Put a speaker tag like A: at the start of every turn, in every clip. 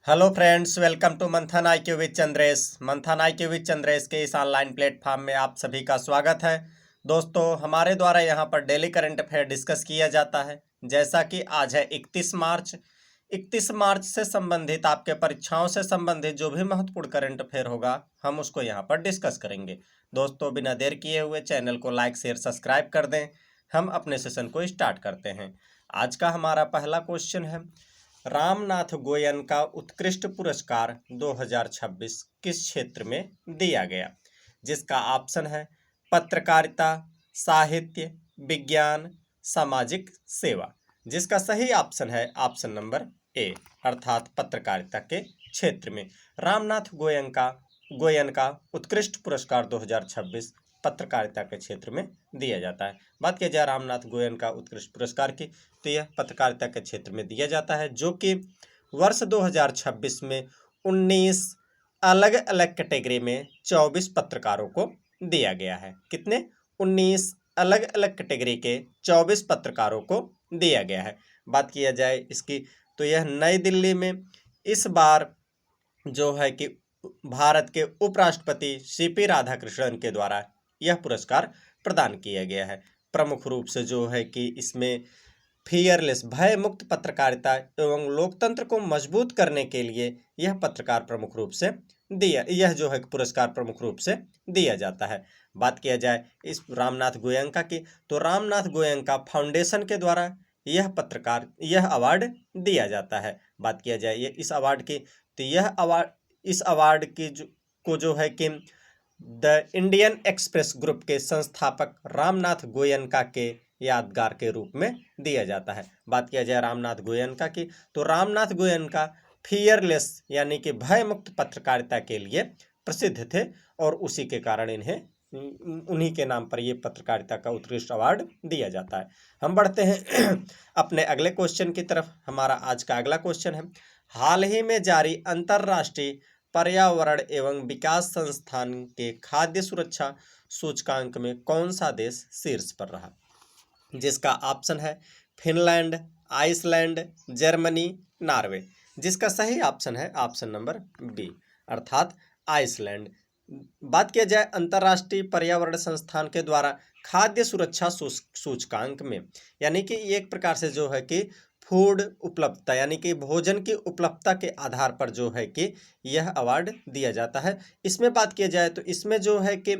A: Hello friends, welcome to मंथन IQ with Chandresh. मंथन IQ with Chandresh के इस ऑनलाइन प्लेटफॉर्म में आप सभी का स्वागत है। दोस्तों, हमारे द्वारा यहाँ पर डेली करंट अफेयर डिस्कस किया जाता है। जैसा कि आज है 31 मार्च। 31 मार्च से संबंधित आपके परीक्षाओं से संबंधित जो भी महत्वपूर्ण करंट अफेयर होगा, हम उसको यहाँ पर डिस्कस करेंगे। दोस्तों, बिना देर किए हुए चैनल को लाइक शेयर सब्सक्राइब कर दें। हम अपने सेशन को स्टार्ट करते हैं। आज का हमारा पहला क्वेश्चन है, रामनाथ गोयन का उत्कृष्ट पुरस्कार 2026 किस क्षेत्र में दिया गया? जिसका ऑप्शन है पत्रकारिता, साहित्य, विज्ञान, सामाजिक सेवा। जिसका सही ऑप्शन है ऑप्शन नंबर ए, अर्थात पत्रकारिता के क्षेत्र में रामनाथ गोयन का उत्कृष्ट पुरस्कार 2026 पत्रकारिता के क्षेत्र में दिया जाता है। बात किया जाए रामनाथ गोयन का उत्कृष्ट पुरस्कार की, तो यह पत्रकारिता के क्षेत्र में दिया जाता है, जो कि वर्ष 2026 में 19 अलग अलग कैटेगरी में 24 पत्रकारों को दिया गया है। कितने? 19 अलग अलग कैटेगरी के 24 पत्रकारों को दिया गया है। बात किया जाए इसकी, तो यह नई दिल्ली में इस बार जो है कि भारत के उपराष्ट्रपति CP राधाकृष्णन के द्वारा यह पुरस्कार प्रदान किया गया है। प्रमुख रूप से जो है कि इसमें फियरलेस, भय मुक्त पत्रकारिता एवं लोकतंत्र को मजबूत करने के लिए यह पत्रकार प्रमुख रूप से यह जो है पुरस्कार प्रमुख रूप से दिया जाता है। बात किया जाए इस रामनाथ गोयनका की, तो रामनाथ गोयनका फाउंडेशन के द्वारा यह अवार्ड दिया जाता है। बात किया जाए ये इस अवार्ड की, तो इस अवार्ड की को जो है कि द इंडियन एक्सप्रेस ग्रुप के संस्थापक रामनाथ गोयनका के यादगार के रूप में दिया जाता है। बात किया जाए रामनाथ गोयनका की, तो रामनाथ गोयनका फियरलेस यानी कि भय मुक्त पत्रकारिता के लिए प्रसिद्ध थे और उसी के कारण उन्हीं के नाम पर यह पत्रकारिता का उत्कृष्ट अवार्ड दिया जाता है। हम बढ़ते हैं अपने अगले क्वेश्चन की तरफ। हमारा आज का अगला क्वेश्चन है, हाल ही में जारी अंतर्राष्ट्रीय पर्यावरण एवं विकास संस्थान के खाद्य सुरक्षा सूचकांक में कौन सा देश शीर्ष पर रहा? जिसका ऑप्शन है फिनलैंड, आइसलैंड, जर्मनी, नॉर्वे। जिसका सही ऑप्शन है ऑप्शन नंबर बी, अर्थात आइसलैंड। बात किया जाए अंतर्राष्ट्रीय पर्यावरण संस्थान के द्वारा खाद्य सुरक्षा सूचकांक में, यानी कि एक प्रकार से जो है कि फूड उपलब्धता यानी कि भोजन की उपलब्धता के आधार पर जो है कि यह अवार्ड दिया जाता है। इसमें बात किया जाए तो इसमें जो है कि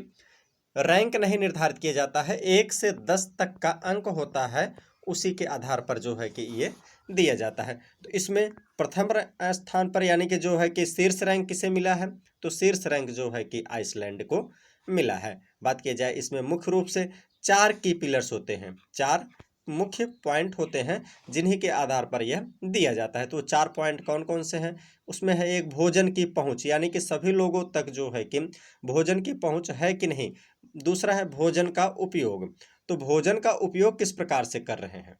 A: रैंक नहीं निर्धारित किया जाता है, 1 से 10 तक का अंक होता है, उसी के आधार पर जो है कि ये दिया जाता है। तो इसमें प्रथम स्थान पर यानी कि जो है कि शीर्ष रैंक किसे मिला है, तो शीर्ष रैंक जो है कि आइसलैंड को मिला है। बात की जाए इसमें मुख्य रूप से 4 की पिलर्स होते हैं, 4 मुख्य पॉइंट होते हैं जिन्हीं के आधार पर यह दिया जाता है। तो 4 पॉइंट कौन कौन से हैं? उसमें है एक, भोजन की पहुंच, यानी कि सभी लोगों तक जो है कि भोजन की पहुंच है कि नहीं। दूसरा है भोजन का उपयोग, तो भोजन का उपयोग किस प्रकार से कर रहे हैं,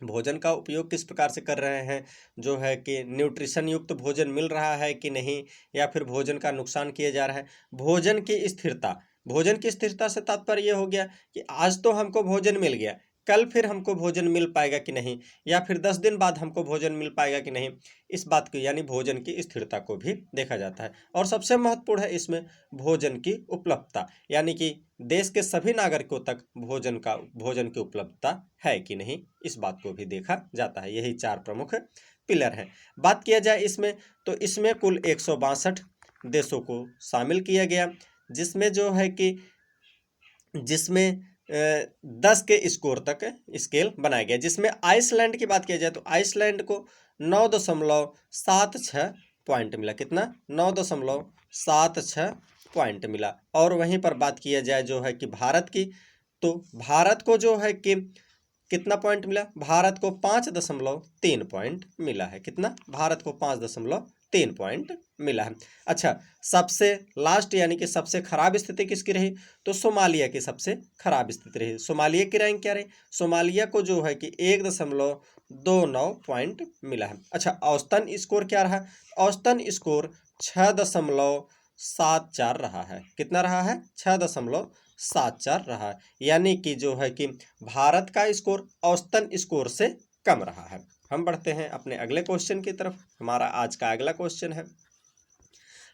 A: भोजन का उपयोग किस प्रकार से कर रहे हैं, जो है कि न्यूट्रिशन युक्त भोजन मिल रहा है कि नहीं, या फिर भोजन का नुकसान किया जा रहा है। भोजन की स्थिरता, भोजन की स्थिरता से तात्पर्य ये हो गया कि आज तो हमको भोजन मिल गया, कल फिर हमको भोजन मिल पाएगा कि नहीं, या फिर 10 दिन बाद हमको भोजन मिल पाएगा कि नहीं, इस बात की यानी भोजन की स्थिरता को भी देखा जाता है। और सबसे महत्वपूर्ण है इसमें भोजन की उपलब्धता, यानी कि देश के सभी नागरिकों तक भोजन की उपलब्धता है कि नहीं, इस बात को भी देखा जाता है। यही 4 प्रमुख पिलर हैं। बात किया जाए इसमें, तो इसमें कुल 162 देशों को शामिल किया गया, जिसमें जो है कि 10 के स्कोर तक स्केल बनाया गया। जिसमें आइसलैंड की बात किया जाए तो आइसलैंड को 9.76 पॉइंट मिला। कितना? 9.76 पॉइंट मिला। और वहीं पर बात किया जाए जो है कि भारत की, तो भारत को जो है कि कितना पॉइंट मिला? भारत को 5.3 पॉइंट मिला है। कितना? भारत को 5.3 पॉइंट मिला है। अच्छा, सबसे लास्ट यानी कि सबसे खराब स्थिति किसकी रही, तो सोमालिया की सबसे खराब स्थिति रही। सोमालिया की रैंक क्या रही? सोमालिया को जो है कि 1.29 पॉइंट मिला है। अच्छा, औसतन स्कोर क्या रहा? औसतन स्कोर 6.74 रहा है। कितना रहा है? 6.74 रहा है, यानी कि जो है कि भारत का स्कोर औसतन स्कोर से कम रहा है। हम बढ़ते हैं अपने अगले क्वेश्चन की तरफ। हमारा आज का अगला क्वेश्चन है,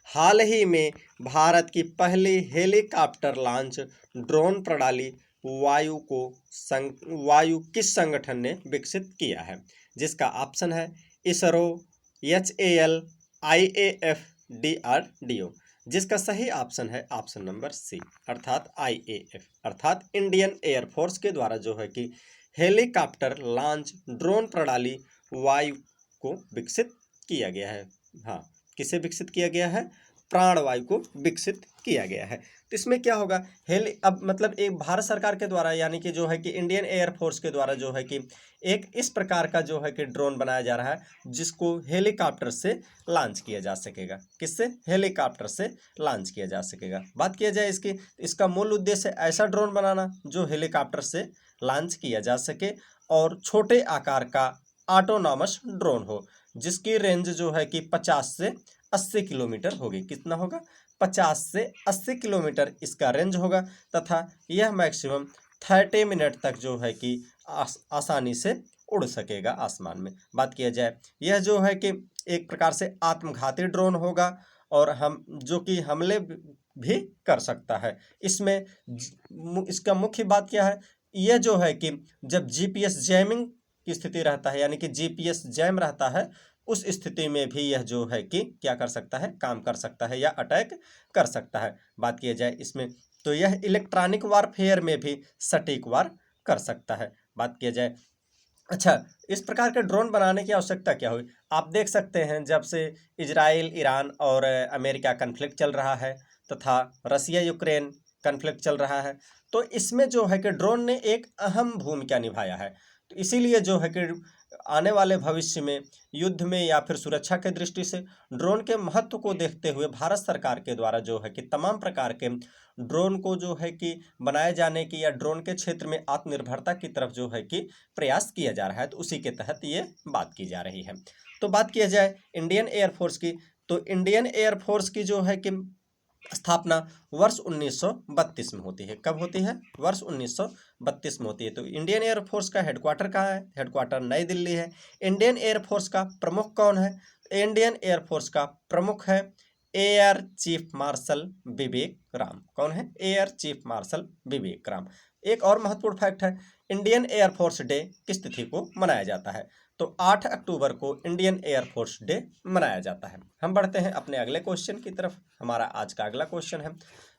A: हाल ही में भारत की पहली हेलीकॉप्टर लॉन्च ड्रोन प्रणाली वायु किस संगठन ने विकसित किया है? जिसका ऑप्शन है इसरो, HAL, IAF, DRDO। जिसका सही ऑप्शन है ऑप्शन नंबर सी अर्थात IAF अर्थात इंडियन एयरफोर्स के द्वारा जो है कि हेलीकॉप्टर लॉन्च ड्रोन प्रणाली वायु को विकसित किया गया है। हाँ, किसे विकसित किया गया है? प्राणवायु को विकसित किया गया है। तो इसमें क्या होगा, अब मतलब एक भारत सरकार के द्वारा यानी कि जो है कि इंडियन एयरफोर्स के द्वारा जो है कि एक इस प्रकार का जो है कि ड्रोन बनाया जा रहा है जिसको हेलीकॉप्टर से लॉन्च किया जा सकेगा। किससे? हेलीकॉप्टर से लॉन्च किया जा सकेगा। बात किया जाए इसका मूल उद्देश्य ऐसा ड्रोन बनाना जो हेलीकॉप्टर से लॉन्च किया जा सके और छोटे आकार का ऑटोनॉमस ड्रोन हो जिसकी रेंज जो है कि 50 से 80 किलोमीटर होगी। कितना होगा? 50 से 80 किलोमीटर इसका रेंज होगा तथा यह मैक्सिमम 30 मिनट तक जो है कि आसानी से उड़ सकेगा आसमान में। बात किया जाए यह जो है कि एक प्रकार से आत्मघाती ड्रोन होगा और हम जो कि हमले भी कर सकता है। इसमें इसका मुख्य बात क्या है, यह जो है कि जब GPS जैमिंग की स्थिति रहता है यानी कि GPS जैम रहता है उस स्थिति में भी यह जो है कि क्या कर सकता है? काम कर सकता है या अटैक कर सकता है। बात किया जाए इसमें तो यह इलेक्ट्रॉनिक वारफेयर में भी सटीक वार कर सकता है। बात किया जाए अच्छा, इस प्रकार के ड्रोन बनाने की आवश्यकता क्या हुई? आप देख सकते हैं जब से इजराइल, ईरान और अमेरिका कन्फ्लिक्ट चल रहा है तथा रसिया यूक्रेन कन्फ्लिक्ट चल रहा है तो इसमें जो है कि ड्रोन ने एक अहम भूमिका निभाया है। तो इसीलिए जो है कि आने वाले भविष्य में युद्ध में या फिर सुरक्षा के दृष्टि से ड्रोन के महत्व को देखते हुए भारत सरकार के द्वारा जो है कि तमाम प्रकार के ड्रोन को जो है कि बनाए जाने की या ड्रोन के क्षेत्र में आत्मनिर्भरता की तरफ जो है कि प्रयास किया जा रहा है। तो उसी के तहत ये बात की जा रही है। तो बात किया जाए इंडियन एयरफोर्स की तो इंडियन एयरफोर्स की जो है कि स्थापना वर्ष 1932 में होती है। कब होती है? वर्ष 1932 में होती है। तो इंडियन एयरफोर्स का हेडक्वार्टर कहाँ है? हेडक्वार्टर नई दिल्ली है। इंडियन एयरफोर्स का प्रमुख कौन है? इंडियन एयरफोर्स का प्रमुख है एयर चीफ मार्शल विवेक राम। कौन है? एयर चीफ मार्शल विवेक राम। एक और महत्वपूर्ण फैक्ट है, इंडियन एयरफोर्स डे किस तिथि को मनाया जाता है? तो 8 अक्टूबर को इंडियन एयरफोर्स डे मनाया जाता है। हम बढ़ते हैं अपने अगले क्वेश्चन की तरफ। हमारा आज का अगला क्वेश्चन है,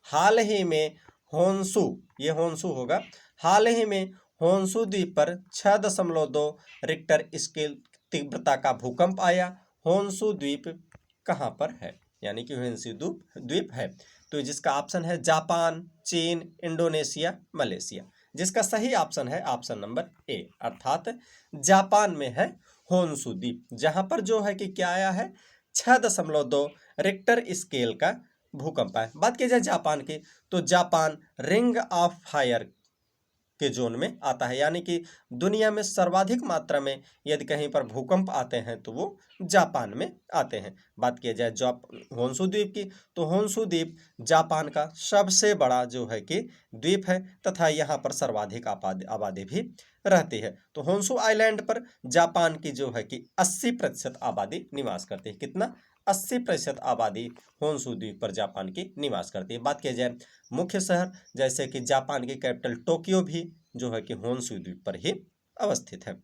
A: हाल ही में होन्शु, ये होन्शु होगा, हाल ही में होन्शु द्वीप पर 6.2 रिक्टर स्केल तीव्रता का भूकंप आया। होन्शु द्वीप कहाँ पर है? यानी कि होन्शु द्वीप है। तो जिसका ऑप्शन है जापान, चीन, इंडोनेशिया, मलेशिया। जिसका सही ऑप्शन है ऑप्शन नंबर ए अर्थात जापान में है होन्शु द्वीप, जहां पर जो है कि क्या आया है? 6.2 रिक्टर स्केल का भूकंप है। बात की जाए जापान की तो जापान रिंग ऑफ फायर के जोन में आता है, यानी कि दुनिया में सर्वाधिक मात्रा में यदि कहीं पर भूकंप आते हैं तो वो जापान में आते हैं। बात किया जाए होन्शु द्वीप की तो होन्शु द्वीप जापान का सबसे बड़ा जो है कि द्वीप है तथा यहाँ पर सर्वाधिक आबादी भी रहती है। तो होन्शु आइलैंड पर जापान की जो है कि 80% आबादी निवास करती है। कितना? 80% आबादी होन्शु द्वीप पर जापान की निवास करती है। बात किया जाए मुख्य शहर जैसे कि जापान की कैपिटल टोक्यो भी जो है कि होन्शु द्वीप पर ही अवस्थित है।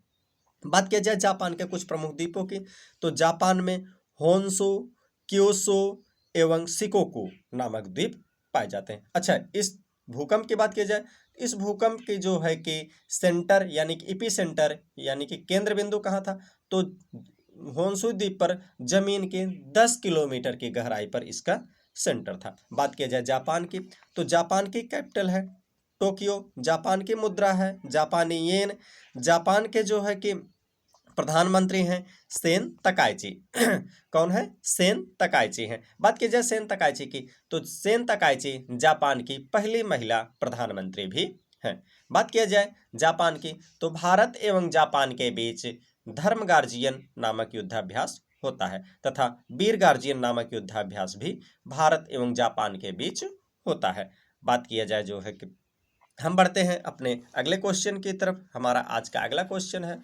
A: बात किया जाए जापान के कुछ प्रमुख द्वीपों की तो जापान में होन्शु, क्यूशु एवं शिकोकू नामक द्वीप पाए जाते हैं। अच्छा, इस भूकंप की बात की जाए, इस भूकंप की जो है कि सेंटर यानी कि इपी सेंटर यानी कि केंद्र बिंदु कहाँ था? तो होन्शु द्वीप पर जमीन के 10 किलोमीटर की गहराई पर इसका सेंटर था। बात किया जाए जापान की तो जापान की कैपिटल है टोक्यो, जापान की मुद्रा है जापानी येन, जापान के जो है कि प्रधानमंत्री हैं सेन तकाइची कौन है? सेन तकाइची हैं। बात की जाए सेन तकाइची की तो सेन तकाइची जापान की पहली महिला प्रधानमंत्री भी हैं। बात किया जाए जापान की तो भारत एवं जापान के बीच धर्म गार्जियन नामक युद्धाभ्यास होता है तथा वीर गार्जियन नामक युद्धाभ्यास भी भारत एवं जापान के बीच होता है। बात किया जाए जो है कि हम बढ़ते हैं अपने अगले क्वेश्चन की तरफ। हमारा आज का अगला क्वेश्चन है,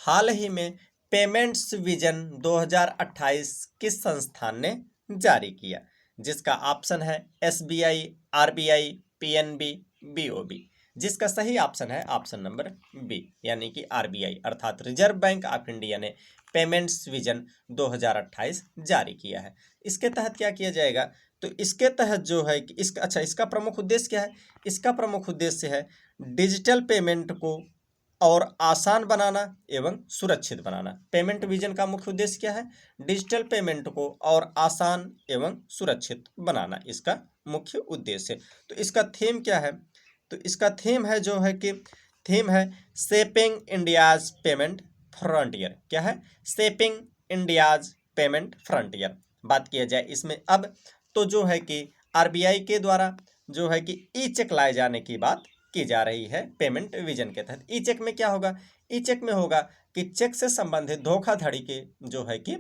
A: हाल ही में पेमेंट्स विजन 2028 किस संस्थान ने जारी किया, जिसका ऑप्शन है एसबीआई, आरबीआई, पीएनबी, बीओबी। जिसका सही ऑप्शन है ऑप्शन नंबर बी, यानी कि आरबीआई अर्थात रिजर्व बैंक ऑफ इंडिया ने पेमेंट्स विजन 2028 जारी किया है। इसके तहत क्या किया जाएगा, तो इसके तहत जो है कि इसका प्रमुख उद्देश्य क्या है, इसका प्रमुख उद्देश्य है डिजिटल पेमेंट को और आसान बनाना एवं सुरक्षित बनाना। पेमेंट विजन का मुख्य उद्देश्य क्या है, डिजिटल पेमेंट को और आसान एवं सुरक्षित बनाना, इसका मुख्य उद्देश्य है। तो इसका थीम क्या है, तो इसका थीम है जो है कि थीम है शेपिंग इंडियाज पेमेंट फ्रंटियर। क्या है, शेपिंग इंडियाज पेमेंट फ्रंटियर। बात किया जाए इसमें अब तो जो है कि आरबीआई के द्वारा जो है कि ई चेक लाए जाने की बात की जा रही है पेमेंट विजन के तहत। ई चेक में क्या होगा, ई चेक में होगा कि चेक से संबंधित धोखाधड़ी के जो है कि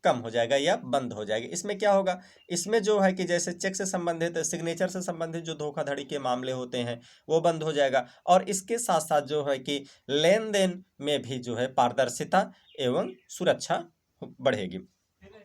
A: कम हो जाएगा या बंद हो जाएगा। इसमें क्या होगा, इसमें जो है कि जैसे चेक से संबंधित, सिग्नेचर से संबंधित जो धोखाधड़ी के मामले होते हैं वो बंद हो जाएगा, और इसके साथ साथ जो है कि लेन देन में भी जो है पारदर्शिता एवं सुरक्षा बढ़ेगी।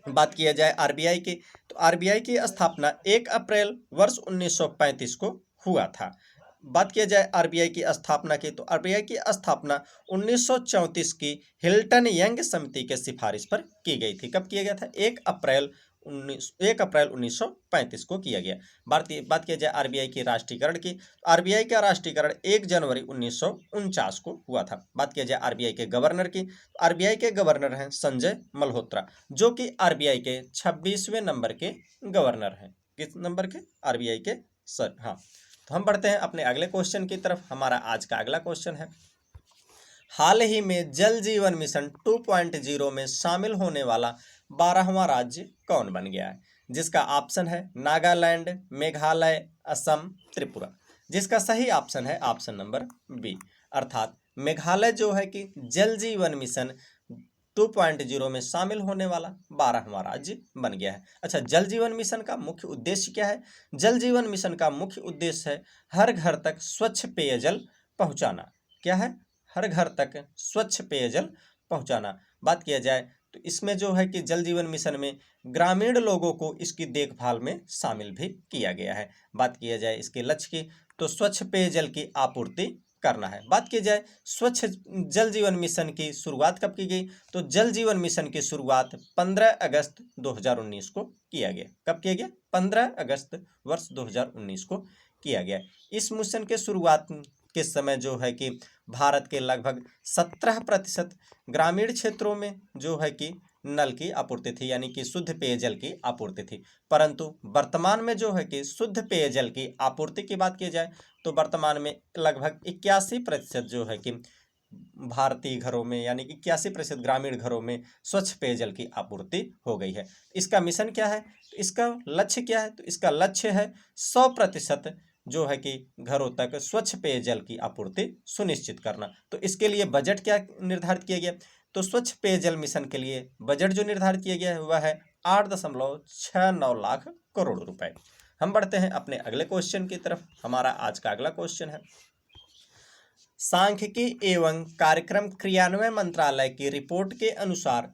A: बात किया जाए आरबीआई की, तो आरबीआई की स्थापना 1 अप्रैल वर्ष 1935 को हुआ था। बात किया जाए आरबीआई की स्थापना की, तो आरबीआई की स्थापना 1934 की हिल्टन यंग समिति के सिफारिश पर की गई थी। कब किया गया था, 1 अप्रैल 1935 को किया गया। बात किया जाए आरबीआई की राष्ट्रीयकरण की, आरबीआई का राष्ट्रीयकरण 1 जनवरी 1949 को हुआ था। बात किया जाए आरबीआई के गवर्नर की, आरबीआई के गवर्नर हैं संजय मल्होत्रा, जो कि आरबीआई के 26वें नंबर के गवर्नर हैं। किस नंबर के, आरबीआई के सर। हाँ, तो हम बढ़ते हैं अपने अगले क्वेश्चन की तरफ। हमारा आज का अगला क्वेश्चन है, हाल ही में जल जीवन मिशन 2.0 में शामिल होने वाला 12वां राज्य कौन बन गया है, जिसका ऑप्शन है नागालैंड, मेघालय, असम, त्रिपुरा। जिसका सही ऑप्शन है ऑप्शन नंबर बी, अर्थात मेघालय जो है कि जल जीवन मिशन 2.0 में शामिल होने वाला 12वां राज्य बन गया है। अच्छा, जल जीवन मिशन का मुख्य उद्देश्य क्या है, जल जीवन मिशन का मुख्य उद्देश्य है हर घर तक स्वच्छ पेयजल पहुंचाना। क्या है, हर घर तक स्वच्छ पेयजल पहुंचाना। बात किया जाए तो इसमें जो है कि जल जीवन मिशन में ग्रामीण लोगों को इसकी देखभाल में शामिल भी किया गया है। बात किया जाए इसके लक्ष्य की, तो स्वच्छ पेयजल की आपूर्ति करना है। बात की जाए स्वच्छ जल जीवन मिशन की शुरुआत कब की गई, तो जल जीवन मिशन की शुरुआत 15 अगस्त 2019 को किया गया। कब किया गया, 15 अगस्त वर्ष 2019 को किया गया। इस मिशन के शुरुआत के समय जो है कि भारत के लगभग 17% ग्रामीण क्षेत्रों में जो है कि नल की आपूर्ति थी, यानी कि शुद्ध पेयजल की आपूर्ति थी। परंतु वर्तमान में जो है कि शुद्ध पेयजल की आपूर्ति की बात की जाए तो वर्तमान में लगभग 81% जो है कि भारतीय घरों में, यानी 81% ग्रामीण घरों में स्वच्छ पेयजल की आपूर्ति हो गई है। इसका मिशन क्या है, तो इसका लक्ष्य क्या है, तो इसका लक्ष्य है 100% जो है कि घरों तक स्वच्छ पेयजल की आपूर्ति सुनिश्चित करना। तो इसके लिए बजट क्या निर्धारित किया गया, तो स्वच्छ पेयजल मिशन के लिए बजट जो निर्धारित किया गया है वह है 8.69 लाख करोड़ रुपए। हम बढ़ते हैं अपने अगले क्वेश्चन की तरफ। हमारा आज का अगला क्वेश्चन है, सांख्यिकी एवं कार्यक्रम क्रियान्वयन मंत्रालय की रिपोर्ट के अनुसार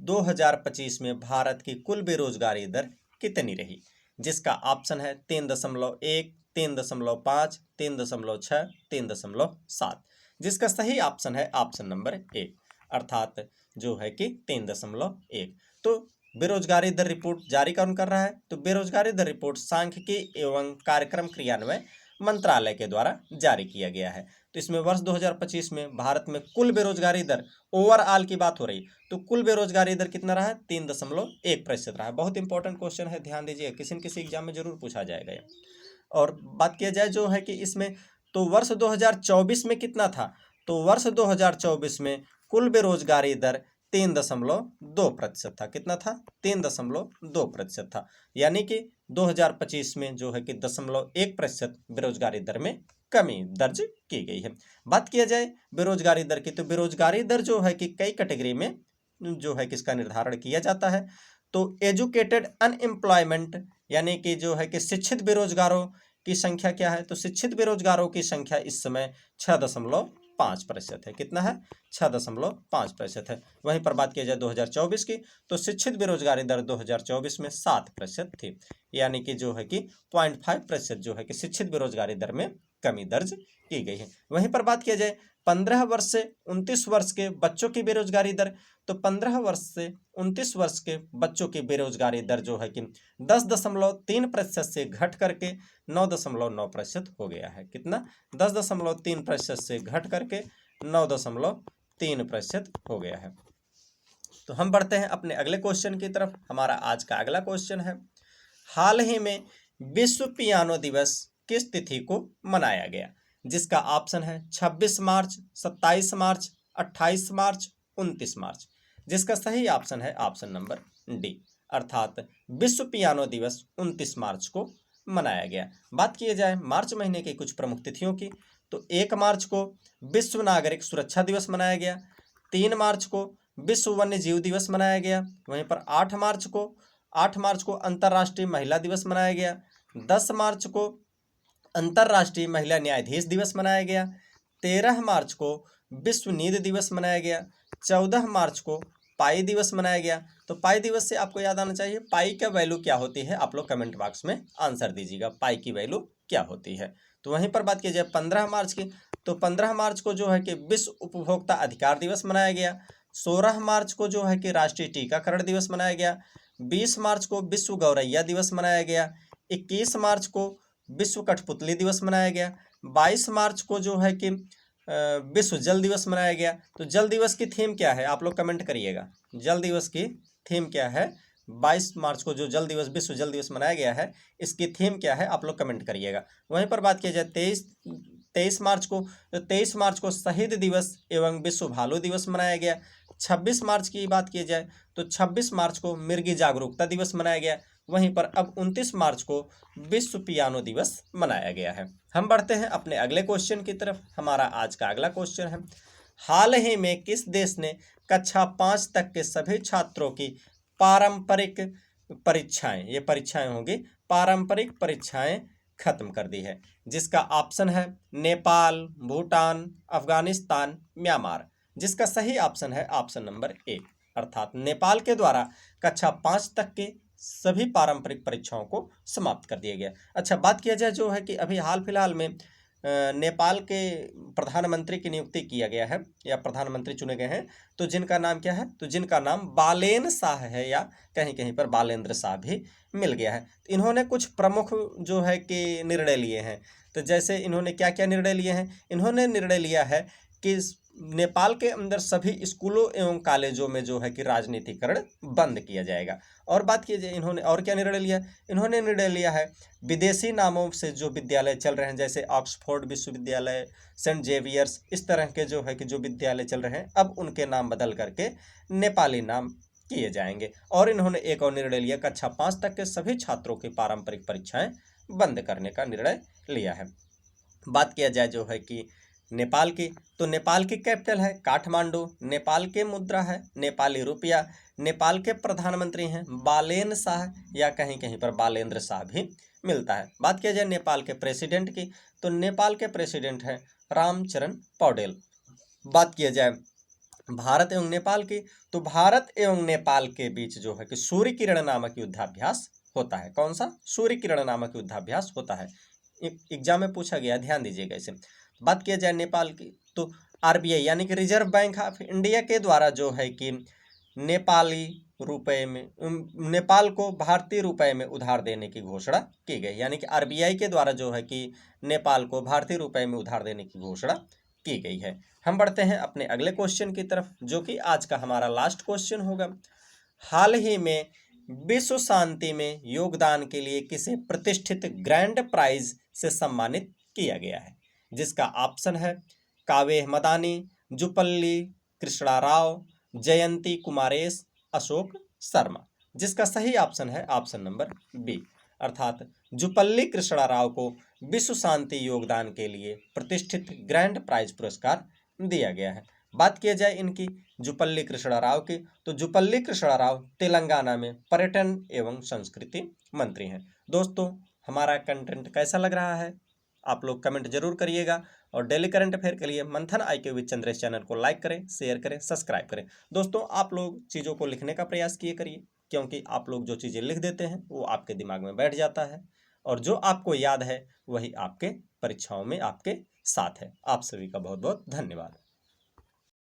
A: 2025 में भारत की कुल बेरोजगारी दर कितनी रही, जिसका ऑप्शन है 3.1, 3.5, 3.6, 3.7। जिसका सही ऑप्शन है ऑप्शन नंबर ए, अर्थात जो है कि 3.1। तो बेरोजगारी दर रिपोर्ट जारी कौन कर रहा है, तो बेरोजगारी दर रिपोर्ट सांख्यिकी एवं कार्यक्रम क्रियान्वयन मंत्रालय के द्वारा जारी किया गया है। तो इसमें वर्ष 2025 में भारत में कुल बेरोजगारी दर, ओवरऑल की बात हो रही, तो कुल बेरोजगारी दर कितना रहा है, 3.1% रहा है। बहुत इंपॉर्टेंट क्वेश्चन है, ध्यान दीजिए, किसी न किसी एग्जाम में जरूर पूछा जाएगा। और बात किया जाए जो है कि इसमें तो वर्ष 2024 में कितना था, तो वर्ष 2024 में कुल बेरोजगारी दर 3.2% था। कितना था, 3.2% था। यानी कि 2025 में जो है कि 0.1% बेरोजगारी दर में कमी दर्ज की गई है। बात किया जाए बेरोजगारी दर की, तो बेरोजगारी दर जो है कि कई कैटेगरी में जो है कि इसका निर्धारण किया जाता है। तो एजुकेटेड अनएम्प्लॉयमेंट, यानी कि जो है कि शिक्षित बेरोजगारों की संख्या क्या है, तो शिक्षित बेरोजगारों की संख्या इस समय 6.5% है। कितना है? 6.5% है। वहीं पर बात की जाए 2024 की, तो शिक्षित बेरोजगारी दर 2024 में 7% थी, यानी कि जो है कि 0.5% जो है कि शिक्षित बेरोजगारी दर में कमी दर्ज की गई है। वहीं पर बात किया जाए 15 वर्ष से 29 वर्ष के बच्चों की बेरोजगारी दर, तो 15 वर्ष से 29 वर्ष के बच्चों की बेरोजगारी दर जो है कि 10.3% से घट करके 9.9% हो गया है। कितना? 10.3% से घट करके 9.3% हो गया है। तो हम बढ़ते हैं अपने अगले क्वेश्चन की तरफ। हमारा आज का अगला क्वेश्चन है, हाल ही में विश्व पियानो दिवस किस तिथि को मनाया गया? जिसका ऑप्शन है 26 मार्च, 27 मार्च, 28 मार्च, 29 मार्च। जिसका सही ऑप्शन है ऑप्शन नंबर डी, अर्थात विश्व पियानो दिवस 29 मार्च को मनाया गया। बात की जाए मार्च महीने की कुछ प्रमुख तिथियों की, तो 1 मार्च को विश्व नागरिक सुरक्षा दिवस मनाया गया, 3 मार्च को विश्व वन्य जीव दिवस मनाया गया, वहीं पर 8 मार्च को अंतर्राष्ट्रीय महिला दिवस मनाया गया, 10 मार्च को अंतर्राष्ट्रीय महिला न्यायाधीश दिवस मनाया गया, 13 मार्च को विश्व नींद दिवस मनाया गया, 14 मार्च को पाई दिवस मनाया गया। तो पाई दिवस से आपको याद आना चाहिए पाई का वैल्यू क्या होती है, आप लोग कमेंट बॉक्स में आंसर दीजिएगा, पाई की वैल्यू क्या होती है। तो वहीं पर बात की जाए 15 मार्च की, तो 15 मार्च को जो है कि विश्व उपभोक्ता अधिकार दिवस मनाया गया, 16 मार्च को जो है कि राष्ट्रीय टीकाकरण दिवस मनाया गया, 20 मार्च को विश्व गौरैया दिवस मनाया गया, 21 मार्च को विश्व कठपुतली दिवस मनाया गया, 22 मार्च को जो है कि विश्व जल दिवस मनाया गया। तो जल दिवस की थीम क्या है, आप लोग कमेंट करिएगा, जल दिवस की थीम क्या है? 22 मार्च को जो जल दिवस विश्व जल दिवस मनाया गया है, इसकी थीम क्या है, आप लोग कमेंट करिएगा। वहीं पर बात की जाए 23 मार्च को, तो 23 मार्च को शहीद दिवस एवं विश्व भालू दिवस मनाया गया। 26 मार्च की बात की जाए तो 26 मार्च को मिर्गी जागरूकता दिवस मनाया गया। वहीं पर अब 29 मार्च को विश्व पियानो दिवस मनाया गया है। हम बढ़ते हैं अपने अगले क्वेश्चन की तरफ। हमारा आज का अगला क्वेश्चन है, हाल ही में किस देश ने कक्षा 5 तक के सभी छात्रों की पारंपरिक परीक्षाएं, ये परीक्षाएं होंगी पारंपरिक परीक्षाएं खत्म कर दी है? जिसका ऑप्शन है नेपाल, भूटान, अफगानिस्तान, म्यांमार। जिसका सही ऑप्शन है ऑप्शन नंबर ए, अर्थात नेपाल के द्वारा कक्षा 5 तक के सभी पारंपरिक परीक्षाओं को समाप्त कर दिया गया। अच्छा, बात किया जाए जो है कि अभी हाल फिलहाल में नेपाल के प्रधानमंत्री की नियुक्ति किया गया है या प्रधानमंत्री चुने गए हैं, तो जिनका नाम क्या है, तो जिनका नाम बालेन शाह है या कहीं कहीं पर बालेंद्र शाह भी मिल गया है। तो इन्होंने कुछ प्रमुख जो है कि निर्णय लिए हैं। तो जैसे इन्होंने क्या क्या निर्णय लिए हैं, इन्होंने निर्णय लिया है कि नेपाल के अंदर सभी स्कूलों एवं कॉलेजों में जो है कि राजनीतिकरण बंद किया जाएगा। और बात की जाए इन्होंने और क्या निर्णय लिया, इन्होंने निर्णय लिया है विदेशी नामों से जो विद्यालय चल रहे हैं, जैसे ऑक्सफोर्ड विश्वविद्यालय, सेंट जेवियर्स, इस तरह के जो है कि जो विद्यालय चल रहे हैं, अब उनके नाम बदल करके नेपाली नाम किए जाएंगे। और इन्होंने एक और निर्णय लिया, कक्षा 5 तक के सभी छात्रों की पारंपरिक परीक्षाएं बंद करने का निर्णय लिया है। बात किया जाए जो है कि नेपाल की, तो नेपाल की कैपिटल है काठमांडू, नेपाल के मुद्रा है नेपाली रुपया, नेपाल के प्रधानमंत्री हैं बालेन शाह या कहीं कहीं पर बालेंद्र शाह भी मिलता है। बात किया जाए नेपाल के प्रेसिडेंट की, तो नेपाल के प्रेसिडेंट हैं रामचरण पौडेल। बात किया जाए भारत एवं नेपाल की, तो भारत एवं नेपाल के बीच जो है कि सूर्य किरण नामक युद्धाभ्यास होता है। कौन सा? सूर्य किरण नामक युद्धाभ्यास होता है। एग्जाम में पूछा गया, ध्यान दीजिएगा इसे। बात किया जाए नेपाल की, तो आरबीआई यानी कि रिजर्व बैंक ऑफ इंडिया के द्वारा जो है कि नेपाली रुपए में नेपाल को भारतीय रुपए में उधार देने की घोषणा की गई, यानी कि आरबीआई के द्वारा जो है कि नेपाल को भारतीय रुपए में उधार देने की घोषणा की गई है। हम बढ़ते हैं अपने अगले क्वेश्चन की तरफ, जो कि आज का हमारा लास्ट क्वेश्चन होगा। हाल ही में विश्व शांति में योगदान के लिए किसे प्रतिष्ठित ग्रैंड प्राइज से सम्मानित किया गया है? जिसका ऑप्शन है कावे मदानी, जुपल्ली कृष्णा राव, जयंती कुमारेश, अशोक शर्मा। जिसका सही ऑप्शन है ऑप्शन नंबर बी, अर्थात जुपल्ली कृष्णा राव को विश्व शांति योगदान के लिए प्रतिष्ठित ग्रैंड प्राइज पुरस्कार दिया गया है। बात किया जाए इनकी जुपल्ली कृष्णा राव की, तो जुपल्ली कृष्णा राव तेलंगाना में पर्यटन एवं संस्कृति मंत्री हैं। दोस्तों, हमारा कंटेंट कैसा लग रहा है आप लोग कमेंट जरूर करिएगा। और डेली करंट अफेयर के लिए मंथन IQ विद चंद्रेश चैनल को लाइक करें, शेयर करें, सब्सक्राइब करें। दोस्तों, आप लोग चीज़ों को लिखने का प्रयास किए करिए, क्योंकि आप लोग जो चीज़ें लिख देते हैं वो आपके दिमाग में बैठ जाता है और जो आपको याद है वही आपके परीक्षाओं में आपके साथ है। आप सभी का बहुत बहुत धन्यवाद।